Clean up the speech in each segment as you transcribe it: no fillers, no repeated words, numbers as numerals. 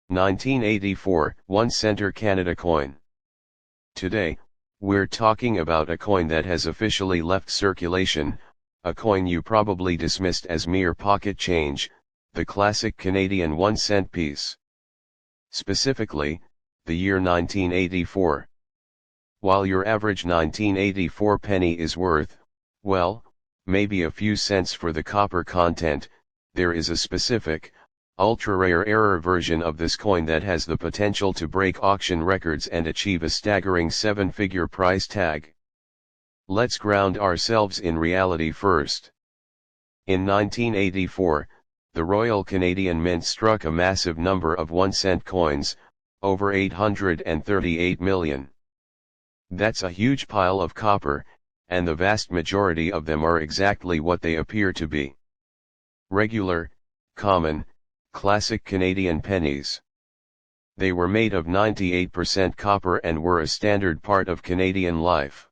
1984, 1 center Canada coin. Today, we're talking about a coin that has officially left circulation, a coin you probably dismissed as mere pocket change, the classic Canadian 1 cent piece. Specifically, the year 1984. While your average 1984 penny is worth, well, maybe a few cents for the copper content, there is a specific, ultra-rare error version of this coin that has the potential to break auction records and achieve a staggering 7-figure price tag. Let's ground ourselves in reality first. In 1984, the Royal Canadian Mint struck a massive number of 1-cent coins, over 838 million. That's a huge pile of copper, and the vast majority of them are exactly what they appear to be. Regular, common, classic Canadian pennies. They were made of 98% copper and were a standard part of Canadian life.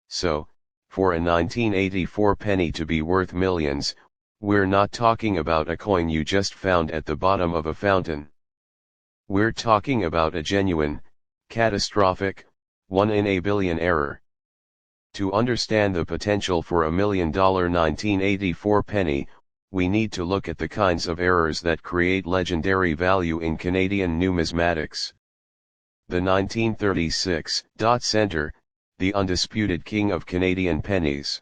So, for a 1984 penny to be worth millions, we're not talking about a coin you just found at the bottom of a fountain. We're talking about a genuine, catastrophic, 1 in a billion error. To understand the potential for a $1 million 1984 penny, we need to look at the kinds of errors that create legendary value in Canadian numismatics. The 1936 center, the undisputed king of Canadian pennies.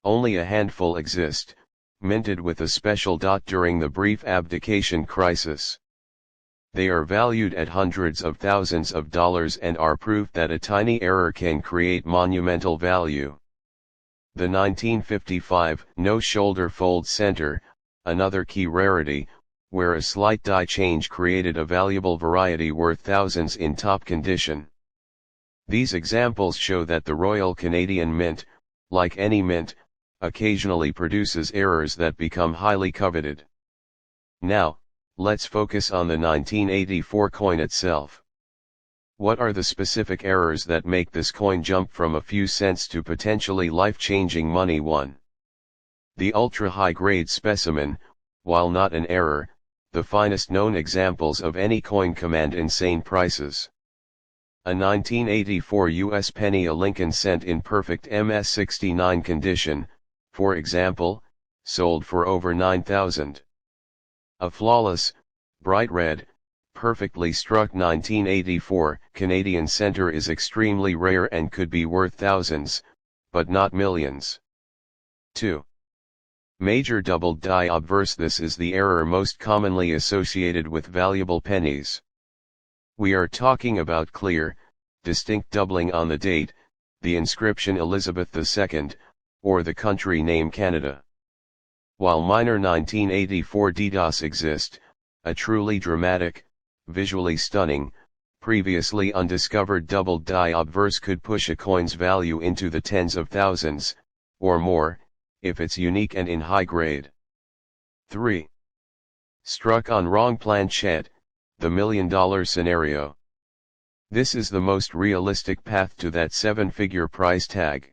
Only a handful exist, minted with a special dot during the brief abdication crisis. They are valued at hundreds of thousands of dollars and are proof that a tiny error can create monumental value. The 1955 no-shoulder fold center, another key rarity, where a slight die change created a valuable variety worth thousands in top condition. These examples show that the Royal Canadian Mint, like any mint, occasionally produces errors that become highly coveted. Now, let's focus on the 1984 coin itself. What are the specific errors that make this coin jump from a few cents to potentially life-changing money? 1. The ultra-high-grade specimen, while not an error, the finest known examples of any coin command insane prices. A 1984 US penny, a Lincoln cent in perfect MS-69 condition, for example, sold for over $9,000. A flawless, bright red, perfectly struck 1984 Canadian center is extremely rare and could be worth thousands, but not millions. 2. Major doubled die obverse. This is the error most commonly associated with valuable pennies. We are talking about clear, distinct doubling on the date, the inscription Elizabeth II, or the country name Canada. While minor 1984 DDoS exist, a truly dramatic, visually stunning, previously undiscovered doubled die obverse could push a coin's value into the tens of thousands, or more, if it's unique and in high grade. 3. Struck on wrong planchette, the $1 million scenario. This is the most realistic path to that 7-figure price tag.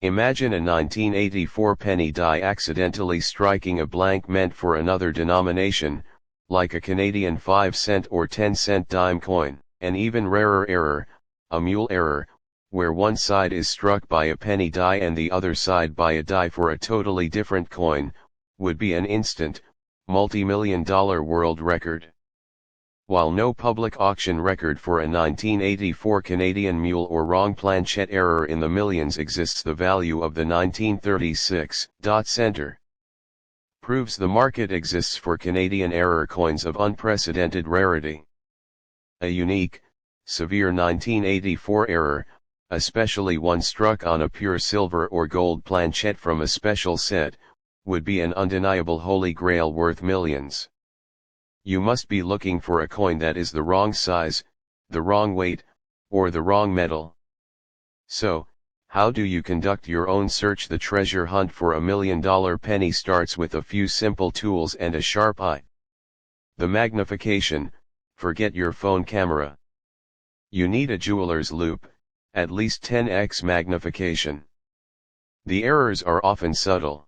Imagine a 1984 penny die accidentally striking a blank meant for another denomination, like a Canadian 5-cent or 10-cent dime coin. An even rarer error, a mule error, where one side is struck by a penny die and the other side by a die for a totally different coin, would be an instant, multi-million-dollar world record. While no public auction record for a 1984 Canadian mule or wrong planchette error in the millions exists, the value of the 1936 center proves the market exists for Canadian error coins of unprecedented rarity. A unique, severe 1984 error, especially one struck on a pure silver or gold planchette from a special set, would be an undeniable holy grail worth millions. You must be looking for a coin that is the wrong size, the wrong weight, or the wrong metal. So, how do you conduct your own search? The treasure hunt for a $1 million penny starts with a few simple tools and a sharp eye. The magnification, forget your phone camera. You need a jeweler's loupe, at least 10x magnification. The errors are often subtle.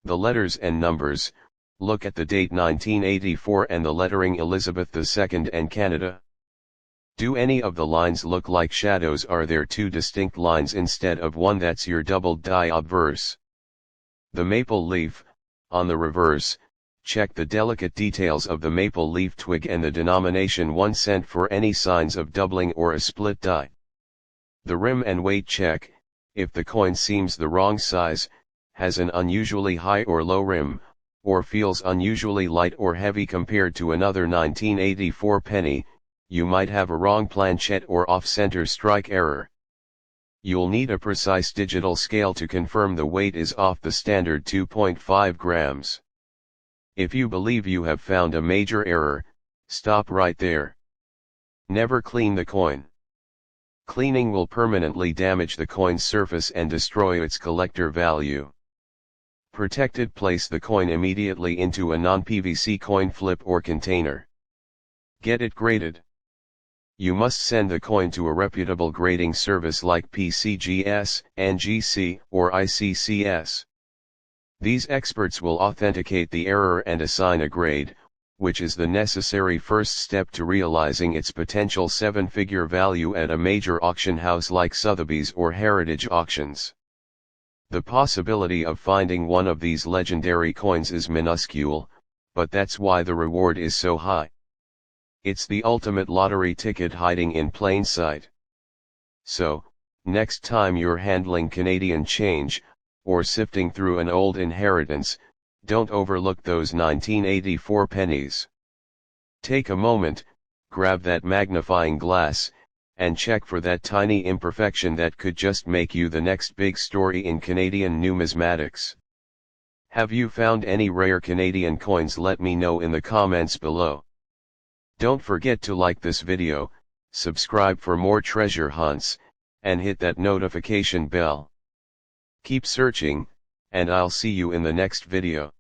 The letters and numbers, Look at the date 1984 and the lettering Elizabeth II and Canada. Do any of the lines look like shadows? Are there two distinct lines instead of one? That's your doubled die obverse. The maple leaf, on the reverse, check the delicate details of the maple leaf twig and the denomination 1 cent for any signs of doubling or a split die. The rim and weight check, if the coin seems the wrong size, has an unusually high or low rim, or feels unusually light or heavy compared to another 1984 penny, you might have a wrong planchet or off-center strike error. You'll need a precise digital scale to confirm the weight is off the standard 2.5 grams. If you believe you have found a major error, stop right there. Never clean the coin. Cleaning will permanently damage the coin's surface and destroy its collector value. Protected. Place the coin immediately into a non-PVC coin flip or container. Get it graded. You must send the coin to a reputable grading service like PCGS, NGC, or ICCS. These experts will authenticate the error and assign a grade, which is the necessary first step to realizing its potential seven-figure value at a major auction house like Sotheby's or Heritage Auctions. The possibility of finding one of these legendary coins is minuscule, but that's why the reward is so high. It's the ultimate lottery ticket hiding in plain sight. So, next time you're handling Canadian change, or sifting through an old inheritance, don't overlook those 1984 pennies. Take a moment, grab that magnifying glass, and check for that tiny imperfection that could just make you the next big story in Canadian numismatics. Have you found any rare Canadian coins? Let me know in the comments below. Don't forget to like this video, subscribe for more treasure hunts, and hit that notification bell. Keep searching, and I'll see you in the next video.